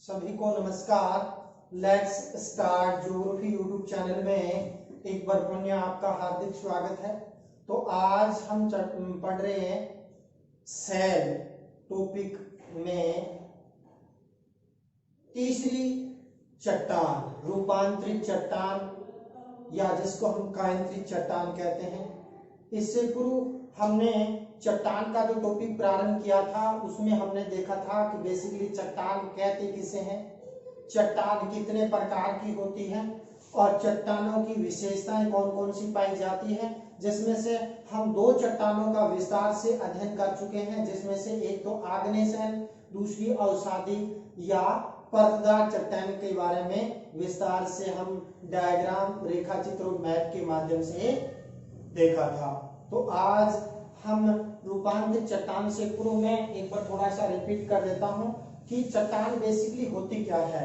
सभी को नमस्कार। Let's start geography YouTube channel में एक बार पुनः आपका हार्दिक स्वागत है। तो आज हम पढ़ रहे हैं सेल टॉपिक में तीसरी चट्टान, रूपांतरित चट्टान या जिसको हम कायांतरित चट्टान कहते हैं। इससे पूर्व हमने चट्टान का जो टॉपिक प्रारंभ किया था उसमें हमने देखा था कि बेसिकली चट्टान कहते किसे हैं, चट्टान कितने प्रकार की होती है और चट्टानों की विशेषताएं कौन कौन सी पाई जाती है, जिसमें से हम दो चट्टानों का विस्तार से अध्ययन कर चुके हैं, जिसमें से एक तो आग्नेयशयन, दूसरी अवसादी या परतदार चट्टान के बारे में विस्तार से हम डायग्राम, रेखा चित्र और मैप के माध्यम से देखा था। तो आज हम रूपांतरित चट्टान से पूर्व में एक बार थोड़ा सा रिपीट कर देता हूं कि चट्टान बेसिकली होती क्या है।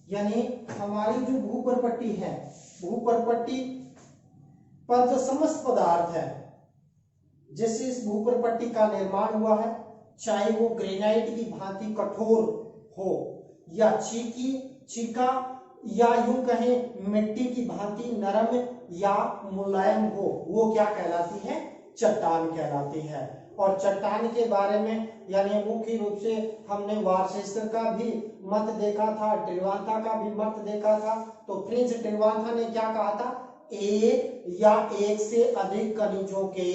यानी हमारी जो भूपर्पट्टी है, भूपर्पट्टी पर जो समस्त पदार्थ है जिससे इस भूपर्पट्टी का निर्माण हुआ है, चाहे वो ग्रेनाइट की भांति कठोर हो या चीका या यूं कहें मिट्टी की भांति नरम या मुलायम हो, वो क्या कहलाती है, चट्टान कहलाती है। और चट्टान के बारे में यानी मुख्य रूप से हमने वार्सेस्टर का भी मत देखा था, ट्रिवांथा का भी मत देखा था। तो प्रिंस ट्रिवांथा ने क्या कहा था, एक या एक से अधिक खनिजों के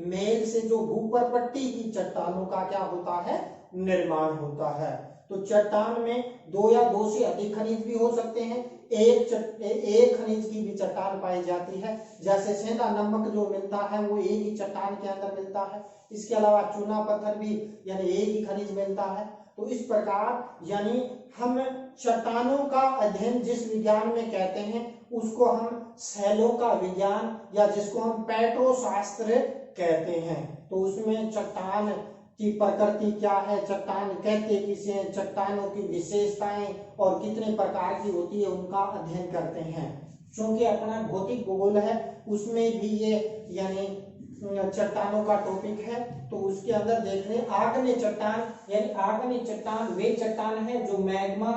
मेल से जो भूपर्पट्टी की चट्टानों का क्या होता है, निर्माण होता है। तो चट्टान में दो या दो से अधिक खनिज भी हो सकते हैं, एक खनिज की भी चट्टान पाई जाती है। जैसे सेंधा नमक जो मिलता है वो एक ही चट्टान के अंदर मिलता है। इसके अलावा चूना पत्थर भी यानी एक ही खनिज मिलता है। तो इस प्रकार यानी हम चट्टानों का अध्ययन जिस विज्ञान में कहते हैं उसको हम शैलों का विज्ञान या जिसको हम पेट्रोशास्त्र कहते हैं। तो उसमें चट्टान की प्रकृति क्या है, चट्टान कहते किसे हैं, चट्टानों की विशेषताएं और कितने प्रकार की होती है उनका अध्ययन करते हैं। क्योंकि अपना भौतिक भूगोल है उसमें भी ये यानी चट्टानों का टॉपिक है। तो उसके अंदर देख रहे आग्नेय चट्टान, यानी आग्नेय चट्टान वे चट्टान है जो मैग्मा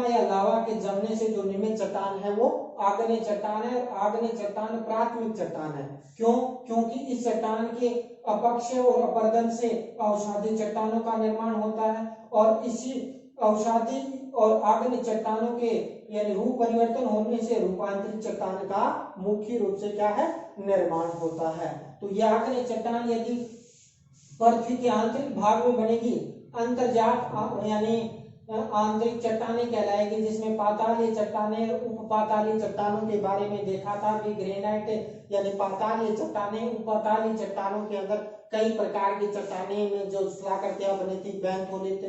या लावा के जमने से जो निर्मित चट्टान है वो आग्नेय चट्टान है। और आग्नेय चट्टान प्राथमिक चट्टान है। क्यों? क्योंकि इस चट्टान के अपक्षय और अपरदन से अवसादी चट्टानों का निर्माण होता है और इसी अवसादी और आग्नेय चट्टानों के यानी रूप परिवर्तन होने से रूपांतरित चट्टान का मुख्य रूप से क्या है, निर्माण होता है। तो यह आग्नेय चट्टान यदि पृथ्वी के आंतरिक भाग में बनेगी, अंतर्जात यानी आंतरिक चट्टानें कहलाएगी, जिसमें पातालीय चट्टानें, उपपातालीय चट्टानों के बारे में देखा था कि ग्रेनाइट यानी पातालीय चट्टानें, उपपातालीय चट्टानों के अंदर कई प्रकार की चट्टानें में जो स्थलाकृतियां बनी थी, बेंथोलिट,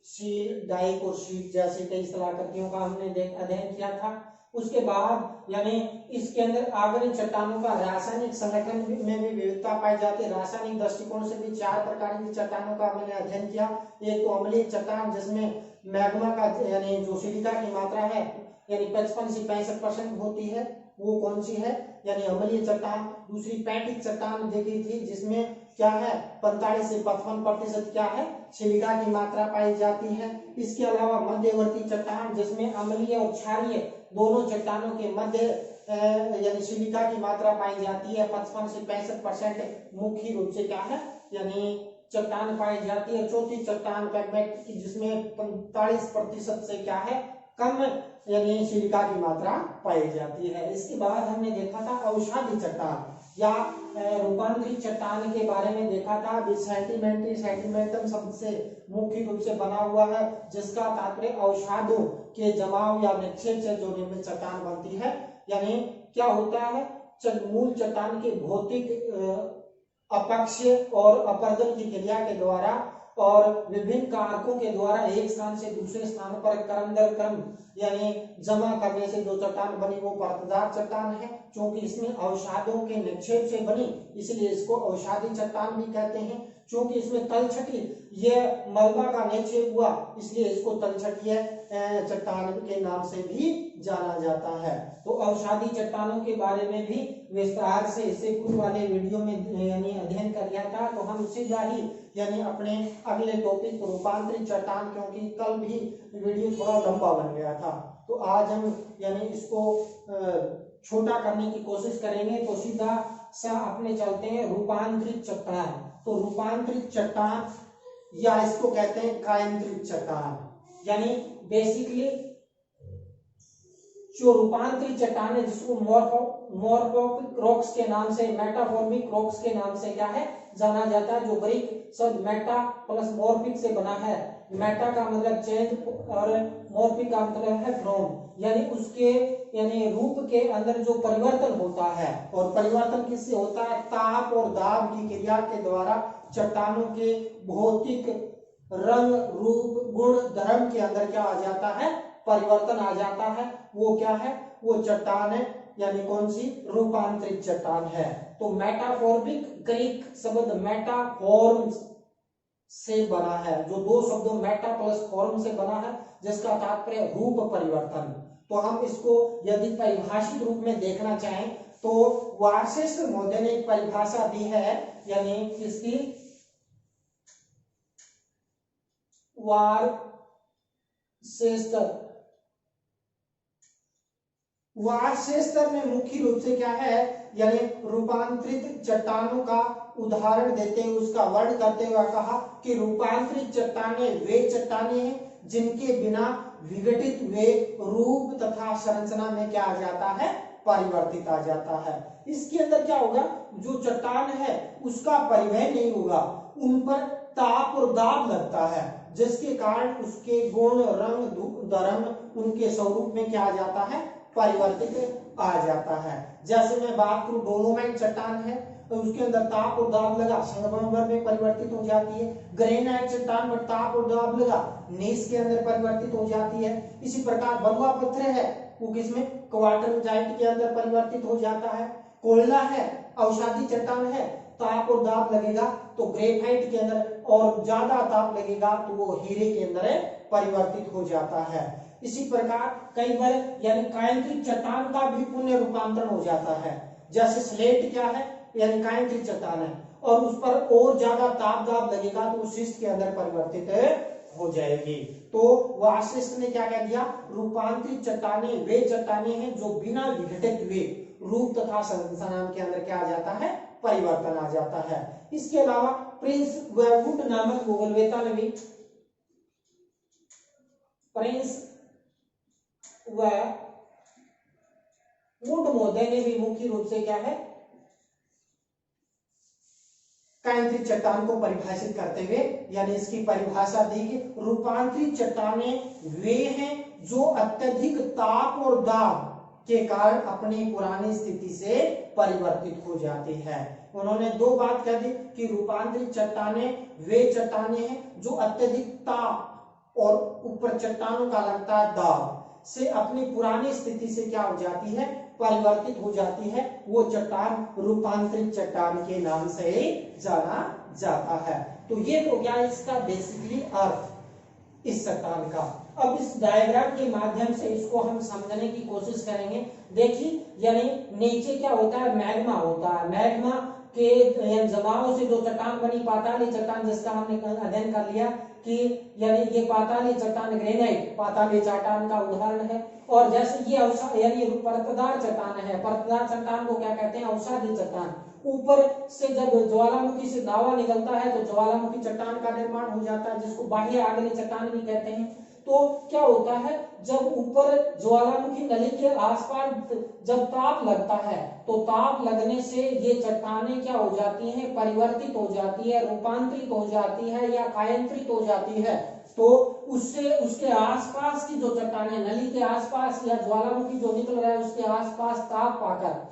शील, डाइक और शीट जैसे कई स्थलाकृतियों का हमने अध्ययन किया था। उसके बाद यानी इसके अंदर आग्नेय चट्टानों का रासायनिक संगठन में भी विविधता पाई जाती है। रासायनिक दृष्टिकोण से भी चार प्रकार की चट्टानों का मैंने अध्ययन किया। एक तो अम्लीय चट्टान जिसमें मैग्मा का यानी जो सिलिका की मात्रा है यानी 55 से 65% होती है, वो कौन सी है, यानी अम्लीय चट्टान। दूसरी पैंटिक चट्टान देखी थी जिसमें क्या है 45 से 55% क्या है, सिलिका की मात्रा पाई जाती है। इसके अलावा मध्यवर्ती चट्टान जिसमें अम्लीय और क्षारीय दोनों चट्टानों के मध्य यानी सिलिका की मात्रा पाई जाती है, 55 से 65% मुख्य रूप से क्या है यानी चट्टान पाई जाती है। चौथी चट्टान पैगमेट की जिसमें 45% से क्या है, कम यानी सिलिका की मात्रा पाई जाती है। इसके बाद हमने देखा था अवसादी चट्टान या रूपांतरित चट्टान के बारे में देखा था। सेंटीमेंट्री सेंटीमेंटम शब्द से मुख्य रूप से बना हुआ है, जिसका तात्पर्य अवसादों के जमाव या निक्षेप से जो निर्मित चट्टान बनती है। यानी क्या होता है, मूल चट्टान के भौतिक अपक्षय और अपरदन की क्रिया के द्वारा और विभिन्न कारकों के द्वारा एक स्थान से दूसरे स्थान पर क्रम दर क्रम यानी जमा करने से जो चट्टान बनी वो परतदार चट्टान है। क्योंकि इसमें अवसादों के निक्षेप से बनी इसलिए इसको अवसादी चट्टान भी कहते हैं। क्योंकि इसमें तलछटी ये मलबा का निक्षेप हुआ इसलिए इसको तलछटीय चट्टान के नाम से भी जाना जाता है। तो अवसादी चट्टानों के बारे में भी विस्तार से इससे पूर्व वाले वीडियो में यानी अध्ययन कर लिया था। तो हम सीधा ही यानी अपने अगले टॉपिक रूपांतरित चट्टान, क्योंकि कल भी वीडियो थोड़ा लंबा बन गया था, तो आज हम यानी इसको छोटा करने की कोशिश करेंगे। तो सीधा सा अपने चलते हैं रूपांतरित चट्टान। तो रूपांतरित चट्टान या इसको कहते हैं कायांतरित चट्टान, यानी बेसिकली जो रूपांतरित चट्टान है जिसको मॉर्फोमिक रॉक्स के नाम से, मेटाफॉर्मिक रॉक्स के नाम से क्या है जाना जाता है, जो ग्रीक शब्द मेटा प्लस मॉर्फिक से बना है। मेटा का मतलब चेंज और मॉर्फिक का मतलब है फॉर्म, यानी उसके यानी रूप के अंदर जो परिवर्तन होता है। और परिवर्तन किससे होता है? ताप और दाब की क्रिया के द्वारा चट्टानों के भौतिक रंग रूप गुण धर्म के अंदर क्या आ जाता है? परिवर्तन आ जाता है। वो क्या है? वो चट्टान है, यानी कौन सी? रूपांतरित चट्टान है। तो मेटाफॉर्मिक ग्रीक शब्द मेटाफॉर्म से बना है, जो दो शब्दों मेटा प्लस फॉर्म से बना है, जिसका तात्पर्य रूप परिवर्तन। तो हम इसको यदि परिभाषित रूप में देखना चाहें तो वार्शिष्ठ महोदय ने एक परिभाषा दी है, यानी इसकी वार्शिष्ठ में मुख्य रूप से क्या है, यानी रूपांतरित चट्टानों का उदाहरण देते हुए उसका वर्णन करते हुए कहा कि रूपांतरित चट्टानें वे चट्टानें हैं जिनके बिना विघटित वे रूप तथा संरचना में क्या आ जाता है? परिवर्तित आ जाता है। इसके अंदर क्या होगा? जो चट्टान है उसका परिवहन नहीं होगा, उन पर ताप और दाब लगता है, जिसके कारण उसके गुण रंग धर्म उनके स्वरूप में क्या आ जाता है? परिवर्तित आ जाता है। जैसे मैं बात करूं डोलोमाइट चट्टान है तो उसके अंदर ताप और दाब लगा, संगमरमर में परिवर्तित हो जाती है। ग्रेनाइट चट्टान पर ताप और दाब लगा, नीस के अंदर परिवर्तित हो जाती है। इसी प्रकार बलुआ पत्थर है वो किसमें? क्वार्टरजाइट के अंदर परिवर्तित हो जाता है। कोयला है, औषधि चट्टान है, ताप और दाब लगेगा तो ग्रेफाइट के अंदर, और ज्यादा ताप लगेगा तो वो हीरे के अंदर परिवर्तित हो जाता है। इसी प्रकार कई बार यानी कायांतरित चट्टान का भी पुनः रूपांतरण हो जाता है। जैसे स्लेट क्या है? यानी कायांतरित चट्टान है, और उस पर और ज्यादा ताप दाब लगेगा तो उस शिस्ट के अंदर परिवर्तित हो जाएगी। तो वार्शिष्ठ ने क्या कह दिया? रूपांतरित चट्टानें वे चट्टानें हैं जो बिना विघटित हुए रूप तथा संरचना के अंदर क्या आ जाता है? परिवर्तन आ जाता है। इसके अलावा प्रिंस वुड नामक भूगोलवेत्ता ने भी, प्रिंस वुड महोदय ने भी मुख्य रूप से क्या है कायांतरित चट्टान को परिभाषित करते हुए, यानी इसकी परिभाषा दी कि रूपांतरित चट्टानें वे हैं जो अत्यधिक ताप और दाब के कारण अपनी पुरानी स्थिति से परिवर्तित हो जाती है। उन्होंने दो बात कह दी कि रूपांतरित चट्टानें वे चट्टानें हैं जो अत्यधिक ताप और ऊपर चट्टानों का लगता है दाब से अपनी पुरानी स्थिति से क्या हो जाती है? परिवर्तित हो जाती है। वो चट्टान रूपांतरित चट्टान के नाम से जाना जाता है। तो ये हो गया इसका बेसिकली अर्थ इस चट्टान का। अब इस डायग्राम के माध्यम से इसको हम समझने की कोशिश करेंगे। देखिए, यानी नीचे क्या होता है? मैग्मा होता है। मैग्मा के जमाव से जो चट्टान बनी, पाताली चट्टान, जिसका हमने अध्ययन कर लिया कि यानी ये पाताली चट्टान ग्रेनाइट पाताली चट्टान का उदाहरण है। और जैसे ये यानी परतदार चट्टान है, परतदार चट्टान को क्या कहते हैं? औषधि चट्टान। ऊपर से जब ज्वालामुखी से लावा निकलता है तो ज्वालामुखी चट्टान का निर्माण हो जाता है, जिसको बाह्य आग्नेय चट्टान भी कहते हैं। तो क्या होता है? जब ऊपर ज्वालामुखी नली के आसपास जब ताप लगता है तो ताप लगने से ये चट्टानें क्या हो जाती हैं? परिवर्तित हो जाती है, रूपांतरित हो जाती है या कायांतरित हो जाती है। तो उससे उसके आसपास की जो चट्टानें, नली के आसपास या ज्वालामुखी जो निकल रहा है उसके आसपास ताप पाकर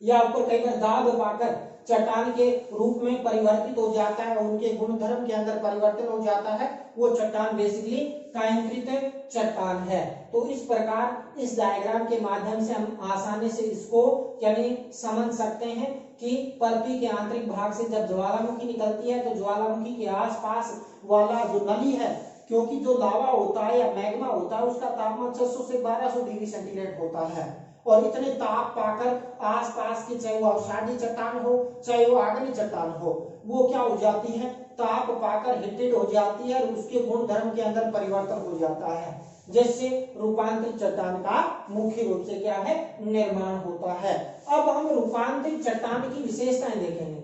या ऊपर कई बार दाब पाकर चट्टान के रूप में परिवर्तित हो जाता है, उनके गुणधर्म के अंदर परिवर्तन हो जाता है, वो चट्टान बेसिकली कायांतरित चट्टान है। तो इस प्रकार इस डायग्राम के माध्यम से हम आसानी से इसको यानी समझ सकते हैं कि पृथ्वी के आंतरिक भाग से जब ज्वालामुखी निकलती है तो ज्वालामुखी के आसपास वाला जो नली है, क्योंकि जो लावा होता है या मैग्मा होता है उसका तापमान 600 से 1200 डिग्री सेंटीग्रेड होता है, और इतने ताप पाकर आसपास की, चाहे वो अवसादी चट्टान हो चाहे वो आग्नेय चट्टान हो, वो क्या हो जाती है, ताप पाकर हीटेड हो जाती है और उसके गुण धर्म के अंदर परिवर्तन हो जाता है, जिससे रूपांतरित चट्टान का मुख्य रूप से क्या है, निर्माण होता है। अब हम रूपांतरित चट्टान की विशेषताएं देखेंगे।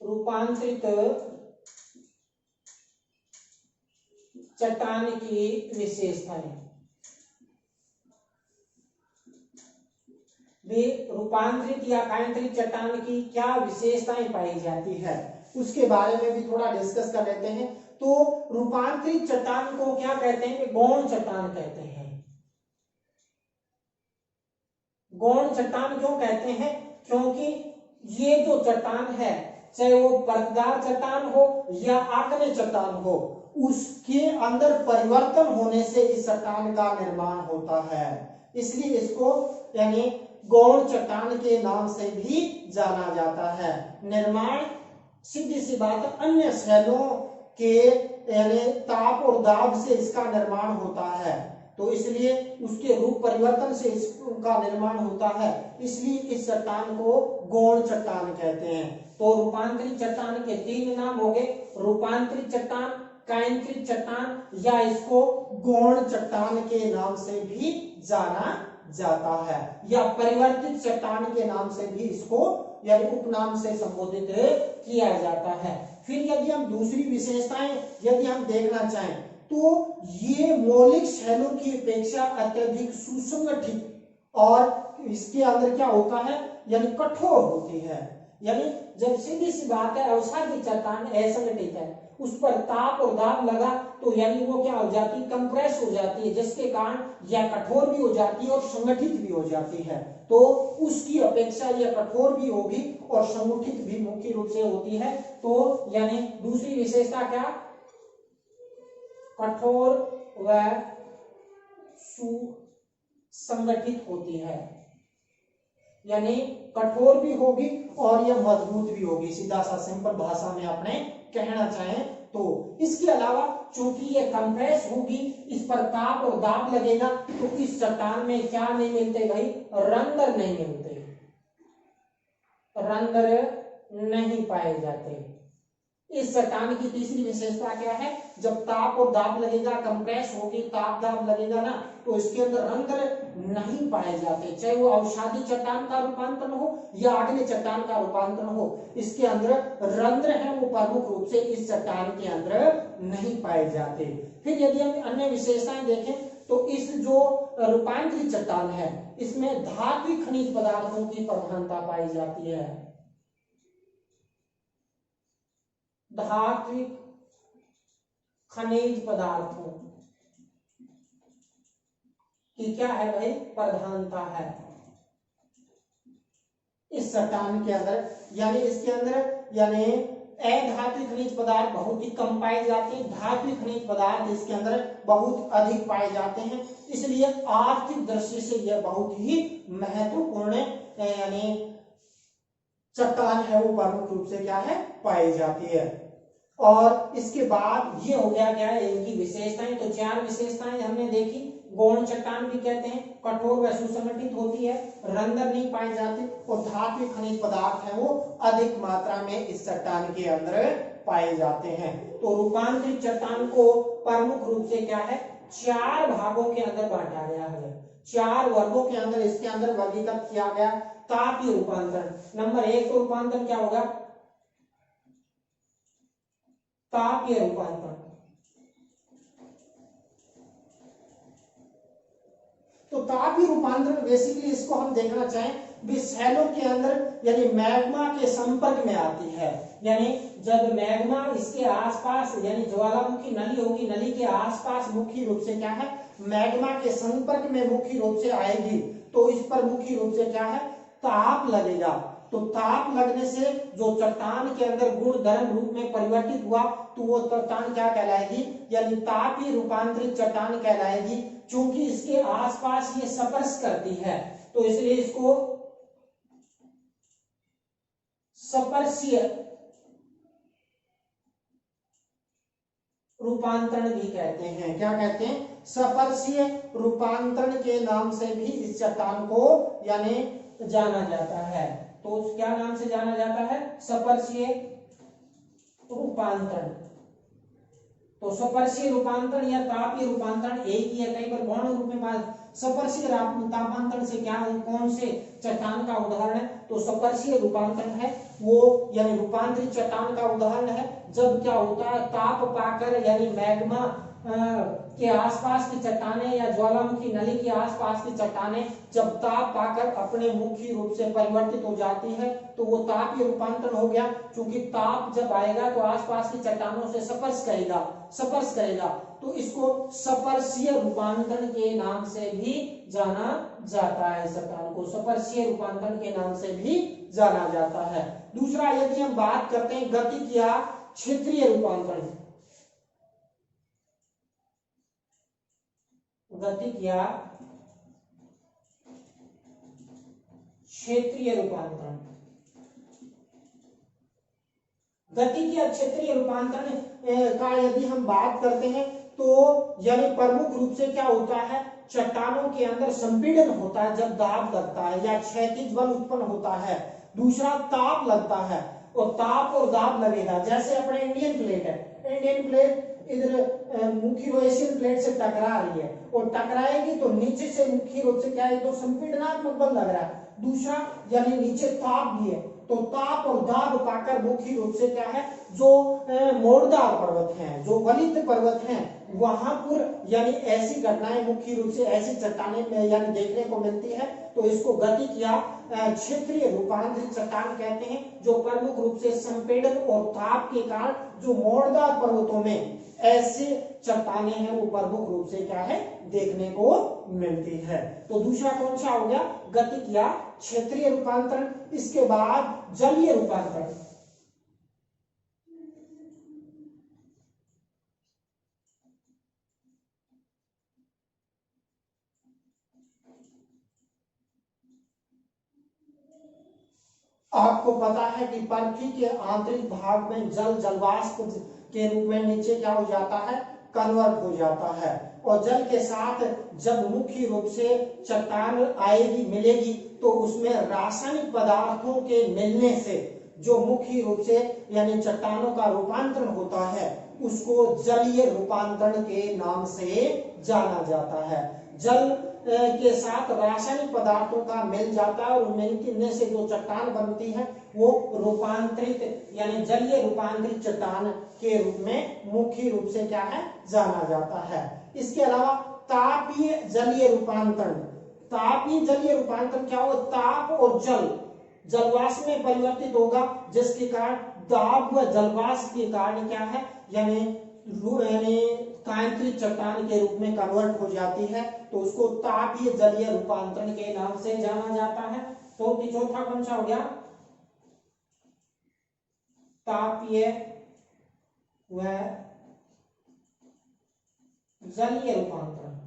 रूपांतरित चट्टान की विशेषताएं, वे रूपांतरित या कायांतरित चट्टान की क्या विशेषताएं पाई जाती है, उसके बारे में भी थोड़ा डिस्कस कर लेते हैं। तो रूपांतरित चट्टान को क्या कहते हैं, गौण चट्टान कहते हैं। गौण चट्टान क्यों कहते हैं, क्योंकि ये जो चट्टान है, चाहे वो परतदार चट्टान हो या आग्नेय चट्टान हो, उसके अंदर परिवर्तन होने से इस चट्टान का निर्माण होता है, इसलिए इसको यानी गौण चट्टान के नाम से भी जाना जाता है। निर्माण सीधी सी बात, अन्य शैलों के यानी ताप और दाब से इसका निर्माण होता है, तो इसलिए उसके रूप परिवर्तन से इसका निर्माण होता है, इसलिए इस चट्टान को गौण चट्टान कहते हैं। तो रूपांतरित चट्टान के तीन नाम हो गए, रूपांतरित चट्टान, कायांतरित चट्टान या इसको गौण चट्टान के नाम से भी जाना जाता है, या परिवर्तित चट्टान के नाम से भी इसको यानी उपनाम से संबोधित किया जाता है। फिर यदि हम दूसरी विशेषताएं यदि हम देखना चाहें, तो ये मौलिक शैलों की अपेक्षा अत्यधिक सुसंगठित और इसके अंदर क्या होता है, यानी कठोर होती है। यानी जब सीधी सी बात है, अवसादी चट्टान असंगठित है, उस पर ताप और दाब लगा तो यानी वो क्या हो जाती है, कंप्रेस हो जाती है, जिसके कारण यह कठोर भी हो जाती है और संगठित भी हो जाती है। तो उसकी अपेक्षा यह कठोर भी होगी और संगठित भी मुख्य रूप से होती है। तो यानी दूसरी विशेषता क्या, कठोर व सुसंगठित होती है, यानी कठोर भी होगी और यह मजबूत भी होगी, सीधा सा सिंपल भाषा में आपने कहना चाहें तो। इसके अलावा चूंकि ये कंप्रेस होगी, इस पर ताप और दाब लगेगा, तो इस चट्टान में क्या नहीं मिलते भाई, रंध्र नहीं मिलते, रंध्र नहीं पाए जाते। इस चट्टान की तीसरी विशेषता क्या है, जब ताप और दाब लगेगा, कंप्रेस होगी, ताप दाब लगेगा ना, तो इसके अंदर रंध्र नहीं पाए जाते, चाहे वो अवसादी चट्टान का रूपांतरण हो या आग्नेय चट्टान का रूपांतरण हो, इसके अंदर रंध्र है वो प्रमुख रूप से इस चट्टान के अंदर नहीं पाए जाते। फिर यदि हम अन्य विशेषताएं देखें, तो इस जो रूपांतरित चट्टान है, इसमें धात्विक खनिज पदार्थों की प्रधानता पाई जाती है। धात्विक खनिज पदार्थों की क्या है भाई, प्रधानता है इस चट्टान के अंदर। यानी इसके अंदर यानी अधात्विक खनिज पदार्थ बहुत ही कम पाए जाते हैं, धात्विक खनिज पदार्थ इसके अंदर बहुत अधिक पाए जाते हैं, इसलिए आर्थिक दृष्टि से यह बहुत ही महत्वपूर्ण यानी चट्टान है वो प्रमुख रूप से क्या है, पाई जाती है। और इसके बाद ये हो गया क्या है, इनकी विशेषताएं। तो चार विशेषताएं हमने देखी। गौण चट्टान भी कहते हैं, कठोर व सुसंगठित होती है, रंध्र नहीं पाए जाते और धात्विक खनिज पदार्थ है वो अधिक मात्रा में इस चट्टान के अंदर पाए जाते हैं। तो रूपांतरित चट्टान को प्रमुख रूप से क्या है, चार भागों के अंदर बांटा गया है, चार वर्गों के अंदर इसके अंदर वर्गीकृत किया गया। तापीय रूपांतरण नंबर एक, तो रूपांतरण क्या होगा, तापीय रूपांतरण। तो तापीय रूपांतरण बेसिकली इसको हम देखना चाहें, शैलों के अंदर यानी मैग्मा के संपर्क में आती है, यानी जब मैग्मा इसके आसपास यानी ज्वालामुखी नली होगी, नली के आसपास मुख्य रूप से क्या है, मैग्मा के संपर्क में मुख्य रूप से आएगी, तो इस पर मुख्य रूप से क्या है, ताप लगेगा। तो ताप लगने से जो चट्टान के अंदर गुण धर्म रूप में परिवर्तित हुआ, तो वो चट्टान क्या कहलाएगी, यानी तापीय रूपांतरित चट्टान कहलाएगी। चूंकि इसके आसपास ये स्पर्श करती है, तो इसलिए इसको स्पर्शीय रूपांतरण भी कहते हैं। क्या कहते हैं, सपर्शीय रूपांतरण के नाम से भी इस चट्टान को यानी जाना जाता है। तो क्या नाम से जाना जाता है? सपर्शीय रूपांतरण। तो सपर्शीय रूपांतरण या तापीय रूपांतरण एक ही है, कई बार गौण रूप में सपर्शीय तापांतरण से क्या कौन से चट्टान का उदाहरण है? तो सपर्शीय रूपांतरण है वो यानी रूपांतरित चट्टान का उदाहरण है जब क्या होता है ताप पाकर यानी मैग्मा के आसपास की चट्टानें या ज्वालामुखी नली के आसपास की चट्टानें जब ताप पाकर अपने मुख्य रूप से परिवर्तित हो जाती है तो वो तापीय रूपांतरण हो गया। क्योंकि ताप जब आएगा तो आसपास की चट्टानों से स्पर्श करेगा तो इसको सपर्शीय रूपांतरण के नाम से भी जाना जाता है। चट्टान को सपर्शीय रूपांतरण के नाम से भी जाना जाता है। दूसरा, यदि हम बात करते हैं गतिक या क्षेत्रीय रूपांतरण, गतिक या क्षेत्रीय रूपांतरण, गतिक या क्षेत्रीय रूपांतरण का यदि हम बात करते हैं तो यानी प्रमुख रूप से क्या होता है, चट्टानों के अंदर संपीड़न होता है जब दाब लगता है या क्षैतिज बल उत्पन्न होता है। दूसरा, ताप लगता है और ताप और दाब लगेगा। जैसे अपने इंडियन प्लेट है, इंडियन प्लेट इधर मुख्य एशियन प्लेट से टकरा रही है और टकराएगी तो नीचे से मुख्य रूप से क्या है, तो संपीड़नात्मक बल लग रहा है। दूसरा यानी नीचे ताप भी है तो ताप और दाब पाकर मुख्य रूप से क्या है, जो मोड़दार पर्वत हैं, जो वलित पर्वत हैं, वहां पर यानी ऐसी घटनाएं मुख्य रूप से ऐसी चट्टानें में यानी देखने को मिलती है। तो इसको गतिक या क्षेत्रीय रूपांतरित चट्टान कहते हैं, जो प्रमुख रूप से संपीड़न और ताप के कारण जो मोड़दार पर्वतों में ऐसे चट्टानें हैं वो प्रमुख रूप से क्या है, देखने को मिलती है। तो दूसरा कौन सा हो गया, गतिक या क्षेत्रीय रूपांतरण। इसके बाद जलीय रूपांतरण, आपको पता है कि पृथ्वी के आंतरिक भाग में जल जलवाष्प के रूप में नीचे क्या हो जाता है, कन्वर्ट हो जाता है और जल के साथ जब मुख्य रूप से चट्टान आएगी मिलेगी तो उसमें रासायनिक पदार्थों के मिलने से जो मुख्य रूप से यानी चट्टानों का रूपांतरण होता है उसको जलीय रूपांतरण के नाम से जाना जाता है। जल के साथ रासायनिक पदार्थों का मिल जाता है और मिलने से जो चट्टान बनती है वो रूपांतरित यानी जलीय रूपांतरित चट्टान के रूप में मुख्य रूप से क्या है, जाना जाता है। इसके अलावा तापीय जलीय रूपांतरण, तापीय जलीय रूपांतरण क्या हो, ताप और जल जलवाष्प में परिवर्तित होगा जिसके कारण दाब व जलवाष्प के कारण क्या है यानी कांकृत चट्टान के रूप में कन्वर्ट हो जाती है तो उसको तापीय जलीय रूपांतरण के नाम से जाना जाता है। तो चौथा कौन सा हो गया, तापीय व जलीय रूपांतरण।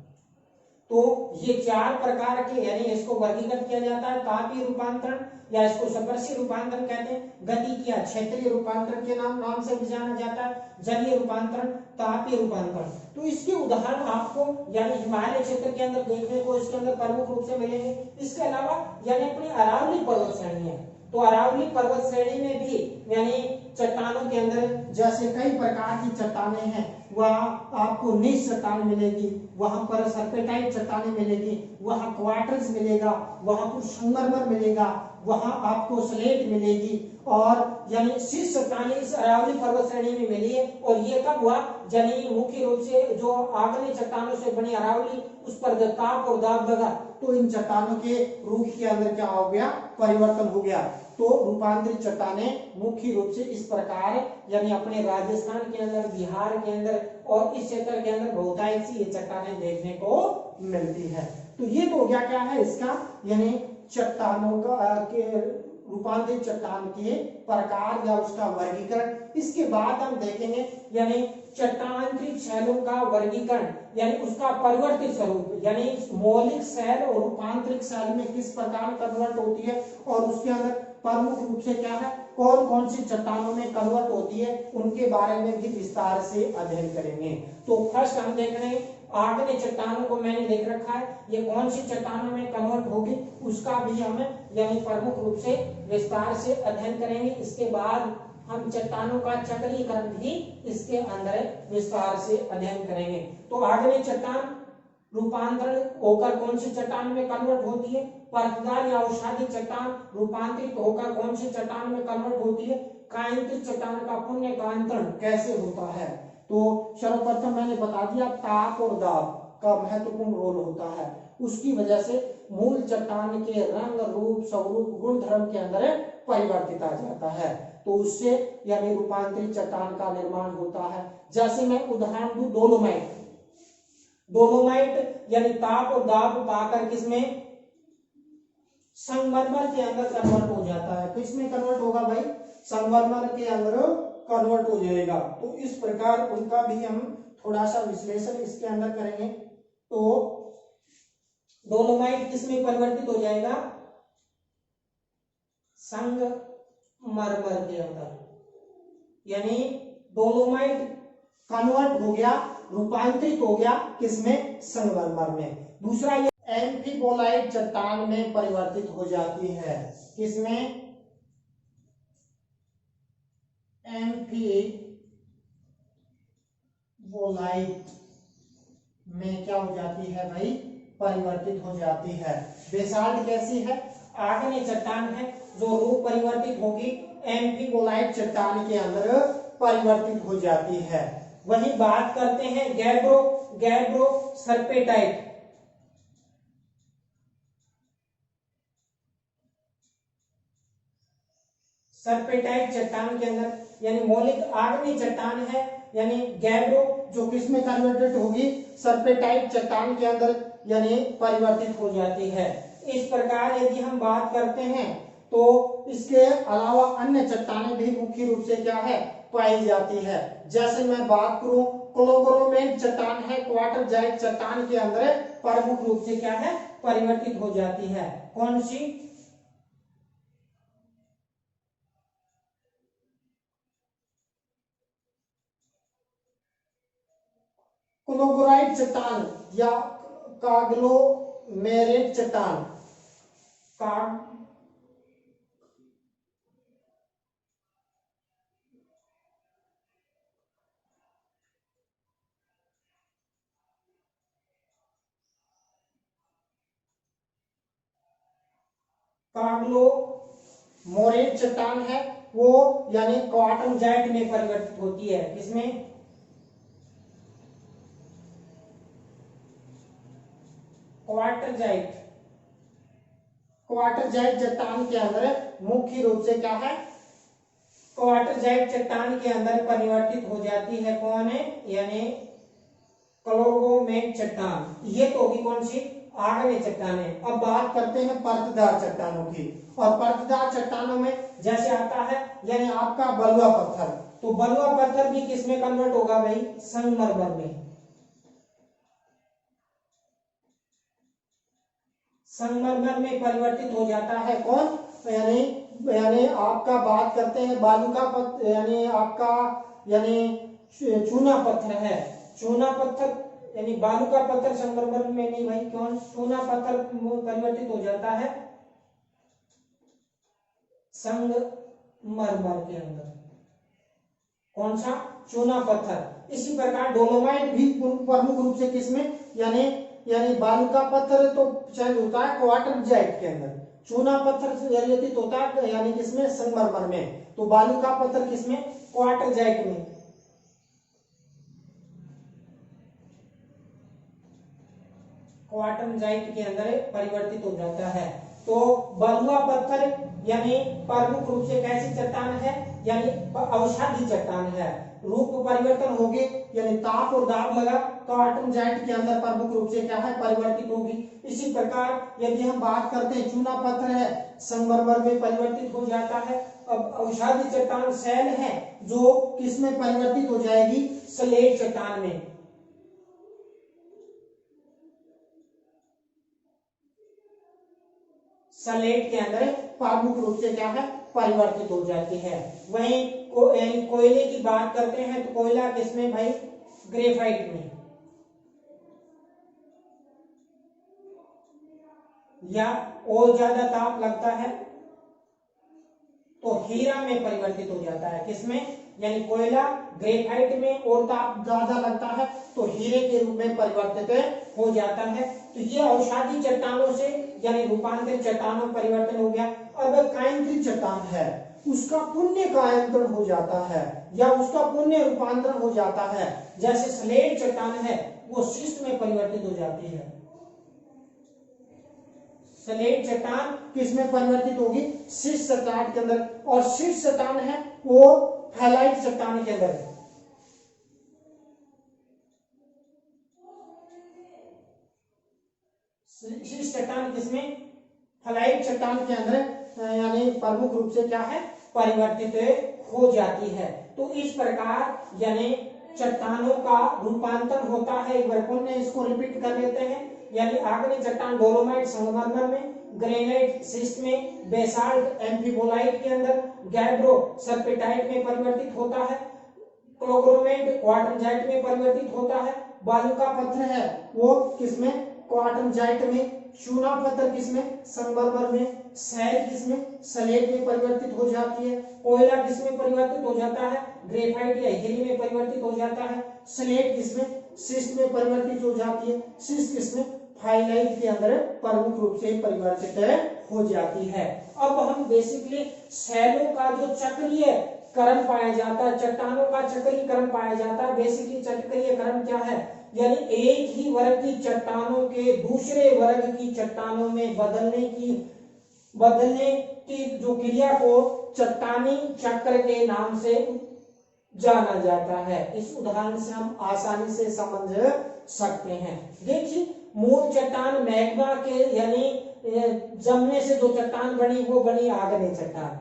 तो ये चार प्रकार के यानी इसको वर्गीकृत किया जाता है, तापीय रूपांतरण या इसको सपर्शीय रूपांतरण कहते हैं, गतिक या क्षेत्रीय रूपांतरण के नाम से भी जाना जाता है, जलीय रूपांतरण, तापीय रूपांतरण। तो इसके उदाहरण आपको यानी हिमालय क्षेत्र के अंदर देखने को इसके अंदर प्रमुख रूप से मिलेंगे। इसके अलावा यानी अपनी अरावली पर्वत श्रेणी है तो अरावली पर्वत श्रेणी में भी यानी चट्टानों के अंदर जैसे कई प्रकार की चट्टानें हैं, वहां आपको नीच चट्टान मिलेगी, वहां पर सर्पेटाइट चट्टानें मिलेगी, वहां क्वार्टर्स मिलेगा, वहां पर संगमरमर मिलेगा, वहां आपको स्लेट मिलेगी और यानी शीर्ष चट्टानें इस अरावली पर्वत श्रेणी में मिली है। और ये कब हुआ, यानी मुख्य रूप से जो आग्नेय चट्टानों से बनी अरावली उस पर जब ताप और दाब लगा तो इन चट्टानों के रूप के अंदर क्या हो गया, परिवर्तन हो गया। तो रूपांतरित चट्टानें मुख्य रूप से इस प्रकार यानी अपने राजस्थान के अंदर, बिहार के अंदर और इस क्षेत्र के अंदर बहुतायत सी ये चट्टानें देखने को मिलती है। तो ये तो हो गया क्या है इसका यानी चट्टानों का के रूपांतरित चट्टान के प्रकार या उसका वर्गीकरण। इसके बाद हम देखेंगे यानी चट्टानांतरित शैलों का वर्गीकरण यानी उसका परिवर्तित स्वरूप यानी मौलिक शैल और रूपांतरित शैल में किस प्रकार कन्वर्ट होती है और उसके अंदर प्रमुख रूप से क्या है, कौन कौन सी चट्टानों में कन्वर्ट होती है, उनके बारे में भी विस्तार से अध्ययन करेंगे। तो फर्स्ट हम देख रहे हैं आग्नेय चट्टानों को मैंने लिख रखा है, ये कौन सी चट्टानों में कन्वर्ट होगी उसका भी हम यानी प्रमुख रूप से विस्तार से अध्ययन करेंगे। इसके बाद हम चट्टानों का चक्रीकरण भी इसके अंदर विस्तार से अध्ययन करेंगे। तो आग्नेय चट्टान रूपांतरण होकर कौन सी चट्टान में कन्वर्ट होती है? परतदार या अवसादी चट्टान रूपांतरित होकर कौन सी चट्टान में कन्वर्ट होती है? कायांतरित चट्टान का पुण्य कायांतरण कैसे होता है? तो सर्वप्रथम मैंने बता दिया ताप और दाब का महत्वपूर्ण रोल होता है। उसकी वजह से मूल चट्टान के रंग रूप स्वरूप गुण धर्म के अंदर परिवर्तित आ जाता है, तो उससे यानी रूपांतरित चट्टान का निर्माण होता है। जैसे मैं उदाहरण दूं डोलोमाइट, डोलोमाइट यानी ताप और दाब पाकर किसमें? संगमरमर के अंदर कन्वर्ट हो जाता है। किसमें कन्वर्ट होगा भाई? संगमरमर के अंदर कन्वर्ट हो जाएगा। तो इस प्रकार उनका भी हम थोड़ा सा विश्लेषण इसके अंदर करेंगे। तो डोलोमाइट किसमें परिवर्तित हो जाएगा? संगमरमर के अंदर, यानी डोलोमाइट कन्वर्ट हो गया, रूपांतरित हो गया किसमें? संगमरमर में। दूसरा ये एम्फीबोलाइट चट्टान में परिवर्तित हो जाती है। किसमें? एम्फीबोलाइट में क्या हो जाती है भाई? परिवर्तित हो जाती है। बेसाल्ट कैसी है? आग्नेय चट्टान है जो रूप परिवर्तित होगी एम्फीबोलाइट चट्टान के अंदर परिवर्तित हो जाती है। वही बात करते हैं गैब्रो, गैब्रो सर्पेटाइट, सर्पेटाइट चट्टान के अंदर यानी मौलिक आग्नेय चट्टान है, यानी गैब्रो जो किसमें कन्वर्टेड होगी? सर्पेटाइट चट्टान के अंदर यानी परिवर्तित हो जाती है। इस प्रकार यदि हम बात करते हैं तो इसके अलावा अन्य चट्टानें भी मुख्य रूप से क्या है? पाई जाती है। जैसे मैं बात करूं क्लोगोरोमेट चट्टान है, क्वार्टरजाइट चट्टान के अंदर प्रमुख रूप से क्या है? परिवर्तित हो जाती है। कौन सी? क्लोगोराइट चट्टान या काग्लोमेरेट चट्टान, काग्लोमोरेट चट्टान है वो यानी क्वार्टरजाइट में परिवर्तित होती है। किसमें? क्वार्टरजाइट, क्वार्टरजाइट चट्टान के अंदर मुख्य रूप से क्या है? क्वार्टरजाइट चट्टान के अंदर परिवर्तित हो जाती है। कौन है? यानी क्लोगोमेट चट्टान। ये तो होगी कौन सी? आग्नेय चट्टानें। अब बात करते हैं परतदार चट्टानों की। और परतदार चट्टानों में जैसे आता है यानी आपका बलुआ पत्थर, तो बलुआ पत्थर भी किसमें कन्वर्ट होगा भाई? संगमरमर में। संगमरमर में परिवर्तित हो जाता है। कौन? यानी यानी आपका बात करते हैं बालू का यानी आपका यानी चूना पत्थर है, चूना पत्थर यानी बालू का पत्थर संगमरमर में नहीं भाई। कौन? चूना पत्थर परिवर्तित हो जाता है संगमरमर के अंदर। कौन सा? चूना पत्थर। इसी प्रकार डोलोमाइट भी प्रमुख रूप से किसमें? यानी बालू का पत्थर तो चेंज होता है क्वार्टरजाइट के अंदर, चूना पत्थर से परिवर्तित होता है यानी किसमें? संगमरमर में। तो बालू का पत्थर किसमें? क्वार्टरजाइट में। क्वार्टरजाइट के अंदर परिवर्तित हो जाता है। तो बलुआ पत्थर यानी प्रमुख रूप से कैसी चट्टान है? यानी अवसादी चट्टान है। रूप परिवर्तन होगी यानी ताप और दाब लगा तो क्वार्टरजाइट के अंदर प्रमुख रूप से क्या है? परिवर्तित होगी। इसी प्रकार यदि हम बात करते हैं चूना पत्थर है संगमरमर में परिवर्तित हो जाता है। अब अवसादी चट्टान सैल है जो किसमें परिवर्तित हो जाएगी? स्लेट चट्टान में। स्लेट के अंदर प्रमुख रूप से क्या है? परिवर्तित हो जाती है। वहीं कोयले की बात करते हैं तो कोयला किसमें भाई? ग्रेफाइट में। या और ज्यादा ताप लगता है तो हीरा में परिवर्तित हो जाता है। किसमें? यानी कोयला ग्रेफाइट में और ताप ज्यादा लगता है तो हीरे के रूप में परिवर्तित हो जाता है। तो ये अवसादी चट्टानों से यानी रूपांतरित चट्टानों में परिवर्तन हो गया। अब कायंत्रित चट्टान है उसका पुण्य कायांतरण हो जाता है या उसका पुण्य रूपांतरण हो जाता है। जैसे स्लेट चट्टान है वो शिस्ट में परिवर्तित हो जाती है। स्लेट चट्टान किस में परिवर्तित होगी? शिस्ट चट्टान के अंदर। और शिस्ट चट्टान है वो हैलाइट चट्टान के अंदर है। शिस्ट चट्टान किसमें? हैलाइट चट्टान के अंदर यानी प्रमुख रूप से क्या है? परिवर्तित हो जाती है। तो इस प्रकार यानी चट्टानों का रूपांतरण होता है। एक बार पुनः इसको रिपीट कर लेते हैं। यानी आग्नेय चट्टान डोलोमाइट संगमरमर में, ग्रेनाइट शिस्ट में, बेसाल्ट एम्फीबोलाइट के अंदर, गैब्रो सर्पेटाइट में परिवर्तित होता है, क्लोग्रोमेट क्वार्टरजाइट में परिवर्तित होता है, बालू का पत्थर है वो किसमें? क्वार्टरजाइट में, चूना पत्थर किसमें? संगमरमर में, सैल किसमें? स्लेट में परिवर्तित हो जाती है, कोयला किसमें परिवर्तित हो जाता है? ग्रेफाइट या हीरे में परिवर्तित हो जाता है, स्लेट किसमें? शिस्ट में परिवर्तित हो जाती है, शिस्ट किसमें? हाइलाइट के अंदर प्रमुख रूप से परिवर्तित हो जाती है। अब हम बेसिकली शैलों का जो चक्रीय क्रम पाया जाता है, चट्टानों का चक्रीय क्रम पाया जाता है। बेसिकली चक्रीय क्रम क्या है? यानी एक ही वर्ग की चट्टानों के दूसरे वर्ग की चट्टानों में बदलने की जो क्रिया को चट्टानी चक्र के नाम से जाना जाता है। इस उदाहरण से हम आसानी से समझ सकते हैं। देखिए मूल चट्टान मैग्मा के यानी जमने से जो चट्टान बनी वो बनी आग्नेय चट्टान।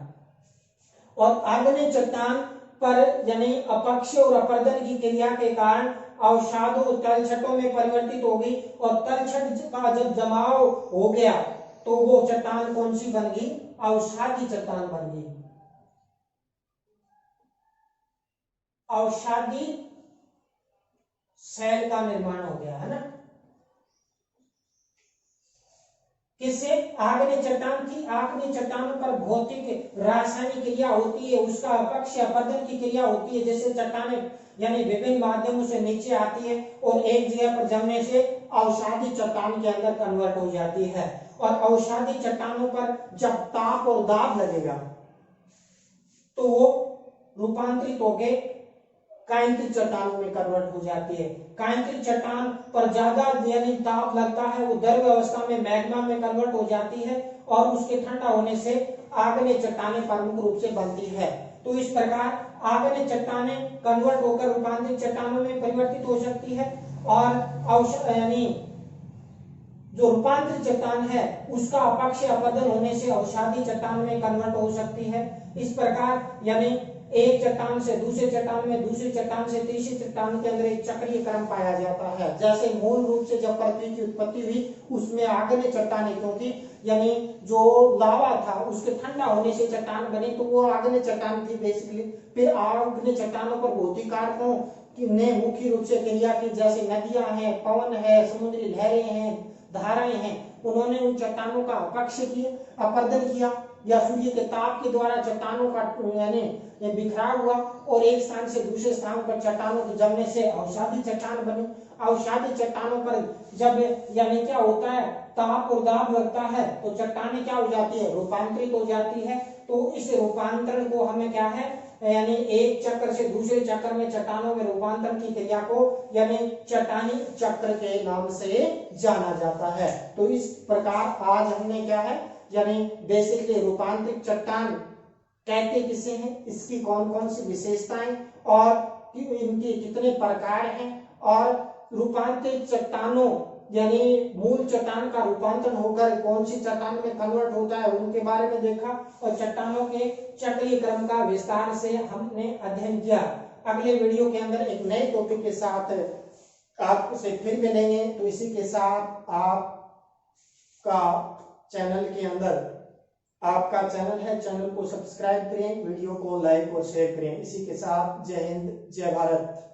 और आग्नेय चट्टान पर यानी अपक्षय और अपरदन की क्रिया के कारण अवसादों तलछटों में परिवर्तित हो गई और तलछट का जब जमाव हो गया तो वो चट्टान कौन सी बन गई? अवसादी चट्टान बन गई। अवसादी शैल का निर्माण हो गया है ना। किससे? आग्नेय चट्टान की। आग्नेय चट्टानों पर भौतिक रासायनिक क्रिया होती है, उसका अपक्षय अपरदन की क्रिया होती है। जैसे चट्टानें यानी विभिन्न माध्यमों से नीचे आती है और एक जगह पर जमने से अवसादी चट्टान के अंदर कन्वर्ट हो जाती है। और अवसादी चट्टानों पर जब ताप और दाब लगेगा तो वो रूपांतरित होके कायंत्रित चट्टानों में कन्वर्ट हो जाती है। कायंत्रित चट्टान पर ज्यादा यानी ताप लगता है, वो द्रव्य अवस्था में मैग्मा में कन्वर्ट हो जाती है और उसके ठंडा होने से आग्नेय चट्टानें प्रमुख रूप से बनती है। तो इस प्रकार आग्नेय चट्टानें कन्वर्ट होकर रूपांतरित चट्टानों में परिवर्तित हो सकती है। और यानी जो रूपांतरित चट्टान है उसका अपक्षय अपरदन होने से अवसादी चट्टान में कन्वर्ट हो सकती है। इस प्रकार यानी एक चट्टान से दूसरे चट्टान में, दूसरी चट्टान से तीसरी चट्टान के अंदर एक चक्रीय क्रम पाया जाता है। जैसे मूल रूप से जब पृथ्वी की उत्पत्ति हुई उसमें आग्नेय चट्टानें, क्योंकि यानी जो लावा था उसके ठंडा होने से चट्टान बनी तो वो आग्नेय चट्टान थी बेसिकली। फिर आग्नेय चट्टानों पर भौतिक कारकों ने मुख्य रूप से क्रिया की, जैसे नदियां हैं, पवन है, समुद्री लहरें हैं, धाराएं हैं। उन्होंने उन चट्टानों का अपक्षय किया, अपरदन किया या सूर्य के ताप के द्वारा चट्टानों का यानी बिखराव हुआ और एक स्थान से दूसरे स्थान पर चट्टानों के जमने से अवसादी चट्टान बनी। अवसादी चट्टानों पर जब यानी क्या होता है? ताप और दाब लगता है तो चट्टानें क्या हो जाती है? रूपांतरित हो जाती है। तो इस रूपांतरण को हमें क्या है यानी एक चक्र से दूसरे चक्र में चट्टानों में रूपांतरण की क्रिया को यानी चट्टानी चक्र के नाम से जाना जाता है। तो इस प्रकार आज हमने क्या है यानी बेसिकली रूपांतरित चट्टान कहते किसे हैं, इसकी कौन कौन सी विशेषताएं और इनके कितने प्रकार हैं, और रूपांतरित चट्टानों यानी मूल चट्टान का रूपांतरण होकर कौन सी चट्टान में कन्वर्ट होता है उनके बारे में देखा। और चट्टानों के चक्रीय क्रम का विस्तार से हमने अध्ययन किया। अगले वीडियो के अंदर एक नए टॉपिक के साथ आपसे फिर मिलेंगे। तो इसी के साथ आपका चैनल के अंदर आपका चैनल है, चैनल को सब्सक्राइब करें, वीडियो को लाइक और शेयर करें। इसी के साथ जय हिंद, जय भारत।